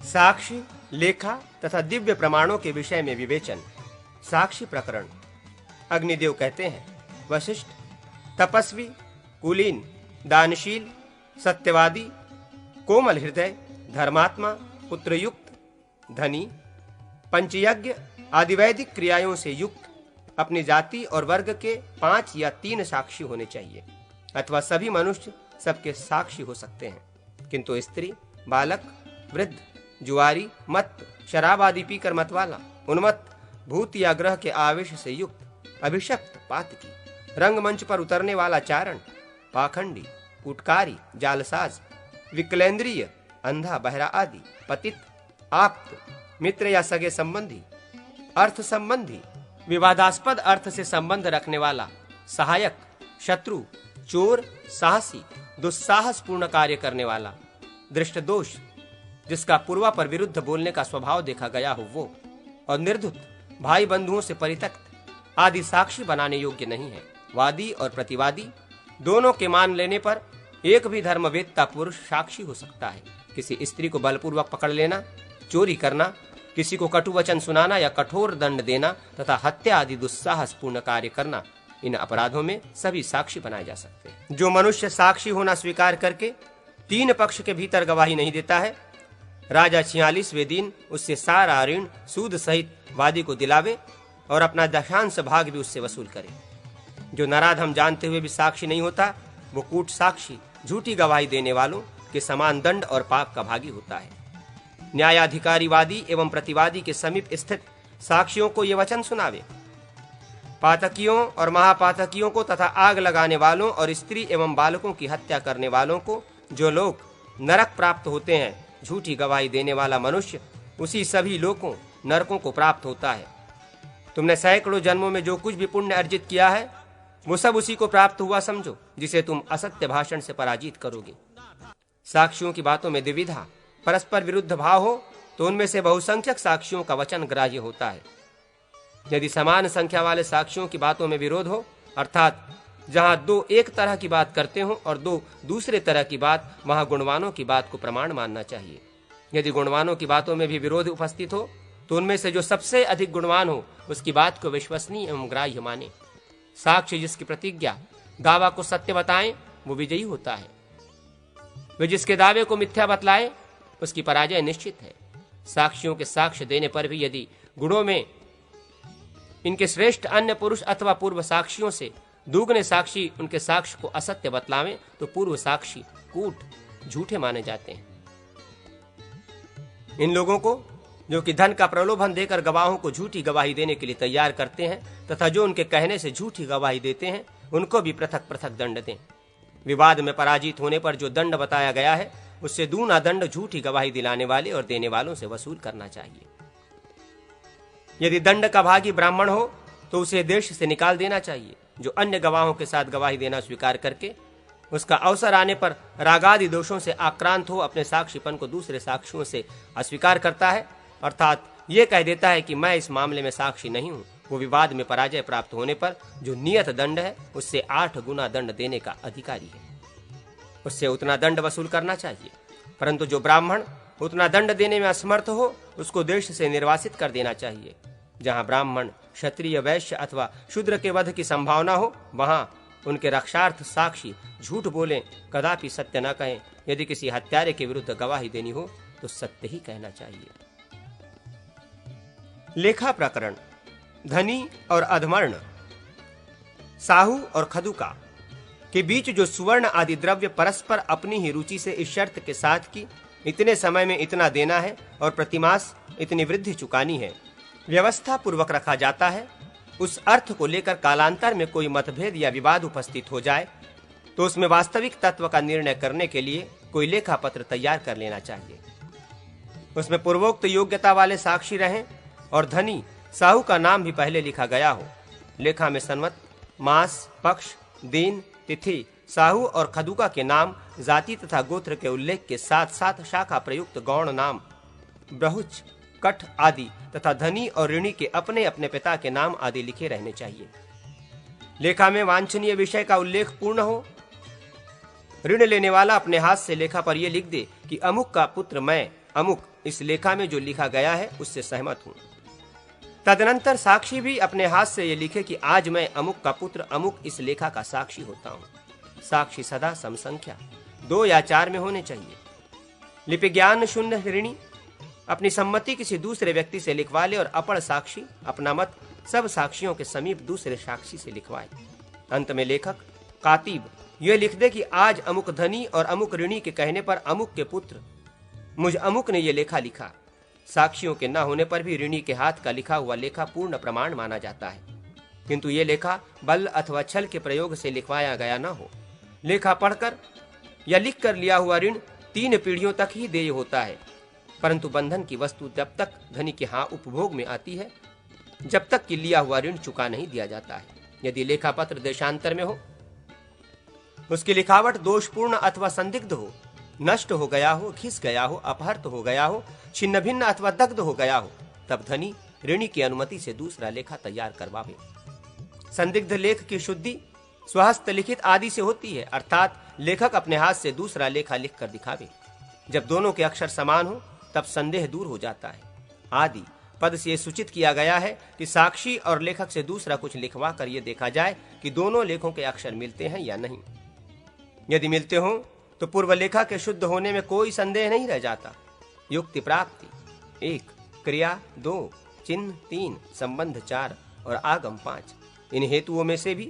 साक्षी, लेखा तथा दिव्य प्रमाणों के विषय में विवेचन। साक्षी प्रकरण। अग्निदेव कहते हैं, वशिष्ठ, तपस्वी, कुलीन, दानशील, सत्यवादी, कोमल हृदय, धर्मात्मा, पुत्रयुक्त, धनी, पंचयज्ञ आदि वैदिक क्रियाओं से युक्त अपनी जाति और वर्ग के 5 या 3 साक्षी होने चाहिए, अथवा सभी मनुष्य सबके साक्षी हो सकते हैं, किंतु स्त्री, बालक, वृद्ध, जुआरी, मत, शराब आदि पीकर मतवाला, उन्मत्त, भूत या ग्रह के आवेश से युक्त, अभिशप्त, पातकी, रंगमंच पर उतरने वाला चारण, पाखंडी, उटकारी, जालसाज, विकलेंद्रिय, अंधा, बहरा आदि, पतित, आप्त, मित्र या सगे संबंधी, अर्थ संबंधी, विवादास्पद अर्थ से संबंध रखने वाला, सहायक, शत्रु, चोर, साहसी, दुस्साहस पूर्ण कार्य करने वाला, दृष्ट दोष, जिसका पूर्वा पर विरुद्ध बोलने का स्वभाव देखा गया हो वो, और निर्धुत, भाई बंधुओं से परित्यक्त आदि साक्षी बनाने योग्य नहीं है। वादी और प्रतिवादी दोनों के मान लेने पर एक भी धर्मवेत्ता पुरुष साक्षी हो सकता है। किसी स्त्री को बलपूर्वक पकड़ लेना, चोरी करना, किसी को कटु वचन सुनाना या कठोर दंड देना तथा हत्या आदि दुस्साहस पूर्ण कार्य करना, इन अपराधों में सभी साक्षी बनाए जा सकते हैं। जो मनुष्य साक्षी होना स्वीकार करके 3 पक्ष के भीतर गवाही नहीं देता है, राजा 46वें दिन उससे सारा ऋण सूद सहित वादी को दिलावे और अपना दशांश भाग भी उससे वसूल करे। जो नराधम जानते हुए भी साक्षी नहीं होता, वो कूट साक्षी, झूठी गवाही देने वालों के समान दंड और पाप का भागी होता है। न्यायाधिकारी वादी एवं प्रतिवादी के समीप स्थित साक्षियों को ये वचन सुनावे, पातकियों और महापातकियों को तथा आग लगाने वालों और स्त्री एवं बालकों की हत्या करने वालों को जो लोग नरक प्राप्त होते हैं, झूठी गवाही देने वाला मनुष्य उसी सभी लोगों नरकों को प्राप्त होता है। तुमने सैकड़ों जन्मों में जो कुछ भी पुण्य अर्जित किया है, वो सब उसी को प्राप्त हुआ समझो, जिसे तुम असत्य भाषण से पराजित करोगे। साक्षियों की बातों में द्विविधा, परस्पर विरुद्ध भाव हो तो उनमें से बहुसंख्यक साक्षियों का वचन ग्राह्य होता है। यदि समान संख्या वाले साक्षियों की बातों में विरोध हो, अर्थात जहां 2 एक तरह की बात करते हो और 2 दूसरे तरह की बात, वहां गुणवानों की बात को प्रमाण मानना चाहिए। यदि गुणवानों की बातों में भी विरोध उपस्थित हो तो उनमें से जो सबसे अधिक गुणवान हो उसकी बात को विश्वसनीय एवं ग्राह्य माने। साक्षी जिसकी प्रतिज्ञा दावा को सत्य बताएं, वो विजयी होता है। वे जिसके दावे को मिथ्या बतलाए, उसकी पराजय निश्चित है। साक्षियों के साक्ष्य देने पर भी यदि गुणों में इनके श्रेष्ठ अन्य पुरुष अथवा पूर्व साक्षियों से दुगने साक्षी उनके साक्ष्य को असत्य बतलावें तो पूर्व साक्षी कूट, झूठे माने जाते हैं। इन लोगों को जो कि धन का प्रलोभन देकर गवाहों को झूठी गवाही देने के लिए तैयार करते हैं तथा जो उनके कहने से झूठी गवाही देते हैं, उनको भी पृथक पृथक दंड दें। विवाद में पराजित होने पर जो दंड बताया गया है, उससे दूना दंड झूठी गवाही दिलाने वाले और देने वालों से वसूल करना चाहिए। यदि दंड का भागी ब्राह्मण हो तो उसे देश से निकाल देना चाहिए। जो अन्य गवाहों के साथ गवाही देना स्वीकार करके उसका अवसर आने पर रागादि दोषों से आक्रांत हो अपने साक्षीपन को दूसरे साक्षियों से अस्वीकार करता है, अर्थात ये कह देता है कि मैं इस मामले में साक्षी नहीं हूँ, वो विवाद में पराजय प्राप्त होने पर जो नियत दंड है उससे 8 गुना दंड देने का अधिकारी है। उससे उतना दंड वसूल करना चाहिए। परंतु जो ब्राह्मण उतना दंड देने में असमर्थ हो, उसको देश से निर्वासित कर देना चाहिए। जहाँ ब्राह्मण, क्षत्रिय, वैश्य अथवा शूद्र के वध की संभावना हो, वहाँ उनके रक्षार्थ साक्षी झूठ बोलें, कदापि सत्य न कहें। यदि किसी हत्यारे के विरुद्ध गवाही देनी हो तो सत्य ही कहना चाहिए। लेखा प्रकरण। धनी और अधमर्ण, साहू और खदुका के बीच जो सुवर्ण आदि द्रव्य परस्पर अपनी ही रुचि से इस शर्त के साथ कि इतने समय में इतना देना है और प्रतिमास इतनी वृद्धि चुकानी है, व्यवस्था पूर्वक रखा जाता है, उस अर्थ को लेकर कालांतर में कोई मतभेद या विवाद उपस्थित हो जाए तो उसमें वास्तविक तत्व का निर्णय करने के लिए कोई लेखा पत्र तैयार कर लेना चाहिए। उसमें पूर्वोक्त योग्यता वाले साक्षी रहें और धनी साहू का नाम भी पहले लिखा गया हो। लेखा में संवत, मास, पक्ष, दिन, तिथि, साहू और खदुका के नाम, जाति तथा गोत्र के उल्लेख के साथ साथ शाखा प्रयुक्त गौण नाम, ब्रहुच, कठ आदि तथा धनी और ऋणी के अपने अपने पिता के नाम आदि लिखे रहने चाहिए। लेखा में वांछनीय विषय का उल्लेख पूर्ण हो। ऋण लेने वाला अपने हाथ से लेखा पर यह लिख दे कि अमुक का पुत्र मैं, अमुक इस लेखा में जो लिखा गया है उससे सहमत हूं। तदनंतर साक्षी भी अपने हाथ से ये लिखे कि आज मैं अमुक का पुत्र अमुक इस लेखा का साक्षी होता हूं। साक्षी सदा समसंख्या 2 या 4 में होने चाहिए। लिपि ज्ञान शून्य ऋणी अपनी सम्मति किसी दूसरे व्यक्ति से लिखवा ले और अपर साक्षी अपना मत सब साक्षियों के समीप दूसरे साक्षी से लिखवाए। अंत में लेखक कातिब यह लिख दे कि आज अमुक धनी और अमुक ऋणी के कहने पर अमुक के पुत्र मुझ अमुक ने यह लेखा लिखा। साक्षियों के न होने पर भी ऋणी के हाथ का लिखा हुआ लेखा पूर्ण प्रमाण माना जाता है, किंतु ये लेखा बल अथवा छल के प्रयोग से लिखवाया गया न हो। लेखा पढ़कर या लिख कर लिया हुआ ऋण 3 पीढ़ियों तक ही देय होता है, परंतु बंधन की वस्तु जब तक धनी के हाथ उपभोग में आती है जब तक कि लिया हुआ ऋण चुका नहीं दिया जाता है। यदि लेखा पत्र देशांतर में हो, उसकी लिखावट दोषपूर्ण अथवा संदिग्ध हो, नष्ट हो गया हो, घिस गया हो, अपहृत हो गया हो, छिन्न भिन्न अथवा दग्ध हो गया हो, तब धनी ऋणी की अनुमति से दूसरा लेखा तैयार करवावे। संदिग्ध लेख की शुद्धि स्वहस्त लिखित आदि से होती है, अर्थात लेखक अपने हाथ से दूसरा लेखा लिख कर दिखावे। जब दोनों के अक्षर समान हो तब संदेह दूर हो जाता है। आदि पद से सूचित किया गया है कि साक्षी और लेखक से दूसरा कुछ लिखवा कर यह देखा जाए कि दोनों लेखों के अक्षर मिलते हैं या नहीं। यदि मिलते हों तो पूर्व लेखा के शुद्ध होने में कोई संदेह नहीं रह जाता। युक्ति प्राप्ति 1, क्रिया 2, चिन्ह 3, संबंध 4 और आगम 5, इन हेतुओं में से भी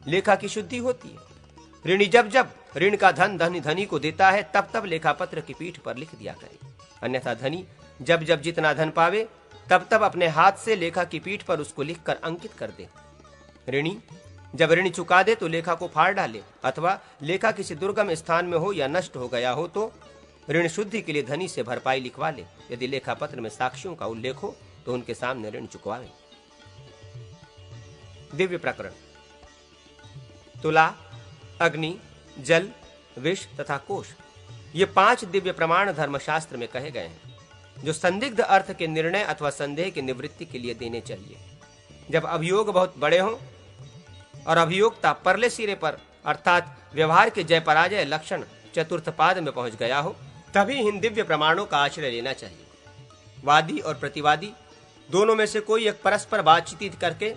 लेखा की शुद्धि होती है। ऋणी जब जब ऋण का धन धनी को देता है तब तब लेखा पत्र की पीठ पर लिख दिया करे, अन्यथा धनी जब जब जितना धन पावे तब तब अपने हाथ से लेखा की पीठ पर उसको लिखकर अंकित कर दे। ऋणी जब ऋण चुका दे तो लेखा को फाड़ डाले, अथवा लेखा किसी दुर्गम स्थान में हो या नष्ट हो गया हो तो ऋण शुद्धि के लिए धनी से भरपाई लिखवा ले। यदि लेखा पत्र में साक्षियों का उल्लेख हो तो उनके सामने ऋण चुकवावे। दिव्य प्रकरण तुला, अग्नि, जल, विष तथा कोश, ये 5 दिव्य प्रमाण धर्मशास्त्र में कहे गए हैं, जो संदिग्ध अर्थ के निर्णय अथवा संदेह की निवृत्ति के लिए देने चाहिए। जब अभियोग बहुत बड़े हों और अभियोक्ता परले सिरे पर अर्थात व्यवहार के जय पराजय लक्षण चतुर्थ पाद में पहुंच गया हो, तभी इन दिव्य प्रमाणों का आश्रय लेना चाहिए। वादी और प्रतिवादी दोनों में से कोई एक परस्पर बातचीत करके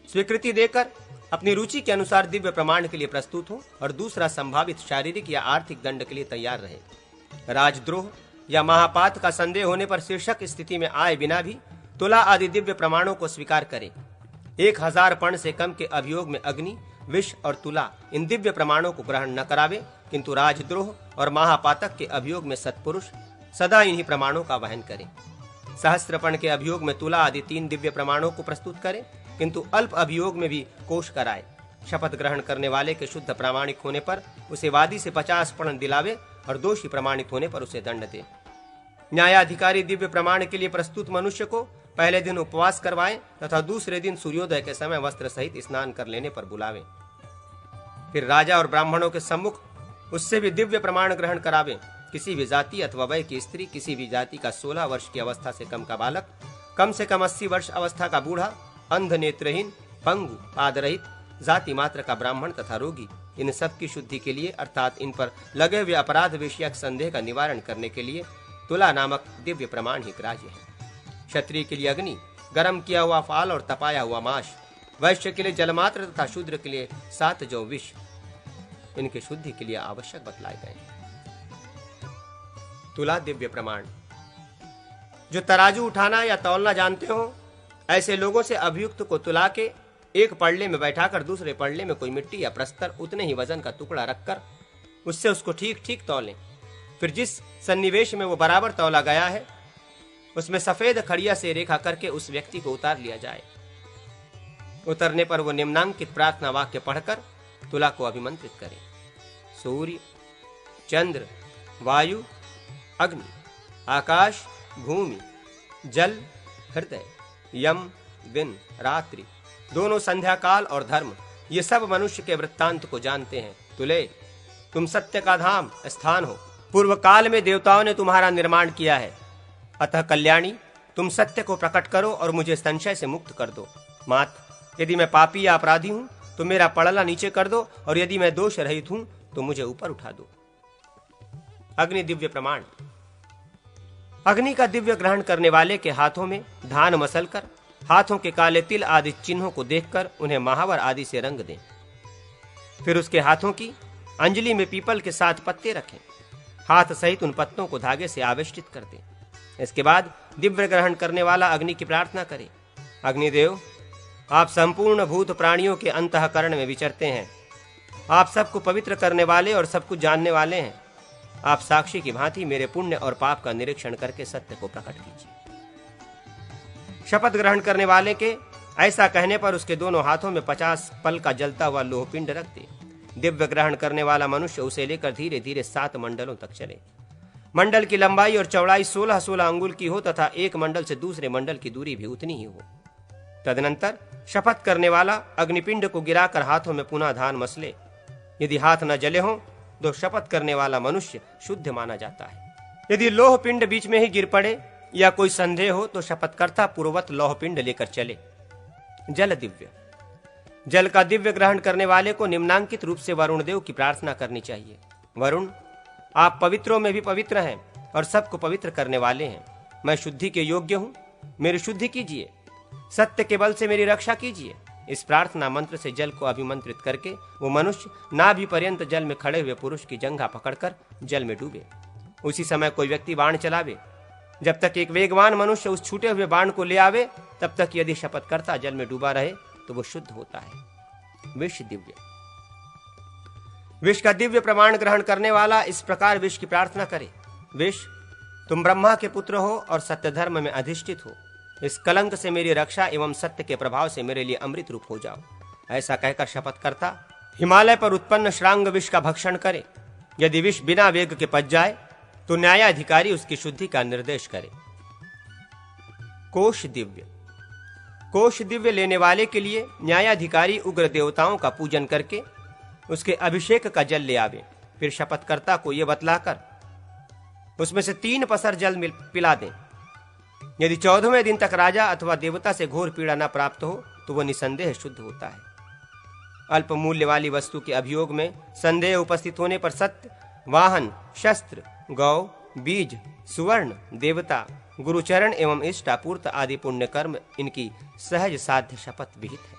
स्वीकृति देकर अपनी रुचि के अनुसार दिव्य प्रमाण के लिए प्रस्तुत हो और दूसरा संभावित शारीरिक या आर्थिक दंड के लिए तैयार रहे। राजद्रोह या महापात का संदेह होने पर शीर्षक स्थिति में आए बिना भी तुला आदि दिव्य प्रमाणों को स्वीकार करे। 1000 पर्ण से कम के अभियोग में अग्नि, विष और तुला इन दिव्य प्रमाणों को ग्रहण न करावे, किंतु राजद्रोह और महापातक के अभियोग में सत्पुरुष सदा इन्हीं प्रमाणों का वहन करे। सहस्त्रपण के अभियोग में तुला आदि 3 दिव्य प्रमाणों को प्रस्तुत करे, किंतु अल्प अभियोग में भी कोश कराए। शपथ ग्रहण करने वाले के शुद्ध प्रामाणिक होने पर उसे वादी से 50 पर्ण दिलावे और दोषी प्रमाणित होने पर उसे दंड दे। न्यायाधिकारी दिव्य प्रमाण के लिए प्रस्तुत मनुष्य को पहले दिन उपवास करवाए तथा दूसरे दिन सूर्योदय के समय वस्त्र सहित स्नान कर लेने पर बुलावे। फिर राजा और ब्राह्मणों के सम्मुख उससे भी दिव्य प्रमाण ग्रहण करावे। किसी भी जाति अथवा वय की स्त्री, किसी भी जाति का 16 वर्ष की अवस्था से कम का बालक, कम से कम 80 वर्ष अवस्था का बूढ़ा, अंध, नेत्रहीन, पंगु, पादरहित, जाति मात्र का ब्राह्मण तथा रोगी, इन सब की शुद्धि के लिए अर्थात इन पर लगे हुए अपराध विषयक संदेह का निवारण करने के लिए तुला नामक दिव्य प्रमाण ही ग्राह्य है। क्षत्रिय के लिए अग्नि, गर्म किया हुआ फाल और तपाया हुआ मांस, वैश्य के लिए जलमात्र तथा शूद्र के लिए 7 जौ विष, इनके शुद्धि के लिए आवश्यक बतलाए गए। तुला दिव्य प्रमाण, जो तराजू उठाना या तौलना जानते हो ऐसे लोगों से अभियुक्त को तुला के एक पड़ले में बैठाकर दूसरे पड़ले में कोई मिट्टी या प्रस्तर उतने ही वजन का टुकड़ा रखकर उससे उसको ठीक ठीक तौलें। फिर जिस सन्निवेश में वो बराबर तौला गया है उसमें सफेद खड़िया से रेखा करके उस व्यक्ति को उतार लिया जाए। उतरने पर वो निम्नांकित प्रार्थना वाक्य पढ़कर तुला को अभिमंत्रित करे। सूर्य, चंद्र, वायु, अग्नि, आकाश, भूमि, जल, हृदय, यम, दिन, रात्रि, दोनों संध्या काल और धर्म, ये सब मनुष्य के वृत्तांत को जानते हैं। तुले, तुम सत्य का धाम स्थान हो। पूर्व काल में देवताओं ने तुम्हारा निर्माण किया है, अतः कल्याणी, तुम सत्य को प्रकट करो और मुझे संशय से मुक्त कर दो। मात, यदि मैं पापी या अपराधी हूं तो मेरा पड़ला नीचे कर दो, और यदि मैं दोष रहित हूं तो मुझे ऊपर उठा दो। अग्नि दिव्य प्रमाण, अग्नि का दिव्य ग्रहण करने वाले के हाथों में धान मसलकर, हाथों के काले तिल आदि चिन्हों को देखकर उन्हें महावर आदि से रंग दें। फिर उसके हाथों की अंजलि में पीपल के 7 पत्ते रखें, हाथ सहित उन पत्तों को धागे से आवेष्टित कर दें। इसके बाद दिव्य ग्रहण करने वाला अग्नि की प्रार्थना करे, अग्निदेव, आप संपूर्ण भूत प्राणियों के अंतःकरण में विचरते हैं, आप सबको पवित्र करने वाले और सब कुछ जानने वाले हैं। आप साक्षी की भांति मेरे पुण्य और पाप का निरीक्षण करके सत्य को प्रकट कीजिए। शपथ ग्रहण करने वाले के ऐसा कहने पर उसके दोनों हाथों में 50 पल का जलता हुआ लोहपिंड रख दे। दिव्य ग्रहण करने वाला मनुष्य उसे लेकर धीरे धीरे 7 मंडलों तक चले। मंडल की लंबाई और चौड़ाई 16-16 अंगुल की हो तथा एक मंडल से दूसरे मंडल की दूरी भी उतनी ही हो। तदनंतर शपथ करने वाला अग्निपिंड को गिराकर हाथों में पुनः धान मसले। यदि हाथ न जले हों तो शपथ करने वाला मनुष्य शुद्ध माना जाता है। यदि लोह पिंड बीच में ही गिर पड़े या कोई संदेह हो तो शपथकर्ता पूर्ववत लोह पिंड लेकर चले। जल दिव्य, जल का दिव्य ग्रहण करने वाले को निम्नांकित रूप से वरुण देव की प्रार्थना करनी चाहिए। वरुण, आप पवित्रों में भी पवित्र हैं और सबको पवित्र करने वाले हैं। मैं शुद्धि के योग्य हूं, मेरी शुद्धि कीजिए, सत्य के बल से मेरी रक्षा कीजिए। इस प्रार्थना मंत्र से जल को अभिमंत्रित करके वो मनुष्य नाभि पर्यंत जल में खड़े हुए पुरुष की जंघा पकड़कर जल में डूबे। उसी समय कोई व्यक्ति बाण चलावे। जब तक एक वेगवान मनुष्य उस छूटे हुए बाण को ले आवे, तब तक यदि शपथकर्ता जल में डूबा रहे तो वो शुद्ध होता है। विष दिव्य, विष का दिव्य प्रमाण ग्रहण करने वाला इस प्रकार विष की प्रार्थना करे, विष, तुम ब्रह्मा के पुत्र हो और सत्य धर्म में अधिष्ठित हो। इस कलंक से मेरी रक्षा एवं सत्य के प्रभाव से मेरे लिए अमृत रूप हो जाओ। ऐसा कहकर शपथकर्ता हिमालय पर उत्पन्न श्रांग विष का भक्षण करे। यदि विष बिना वेग के पच जाए तो न्यायाधिकारी उसकी शुद्धि का निर्देश करे। कोश दिव्य, कोश दिव्य लेने वाले के लिए न्यायाधिकारी उग्र देवताओं का पूजन करके उसके अभिषेक का जल ले आवे। फिर शपथकर्ता को यह बतलाकर उसमें से 3 पसर जल पिला दें। यदि 14वें दिन तक राजा अथवा देवता से घोर पीड़ा न प्राप्त हो तो वह निसंदेह शुद्ध होता है। अल्प मूल्य वाली वस्तु के अभियोग में संदेह उपस्थित होने पर सत्य, वाहन, शस्त्र, गौ, बीज, सुवर्ण, देवता, गुरुचरण एवं इष्टापूर्त आदि पुण्य कर्म इनकी सहज साध्य शपथ विहित है।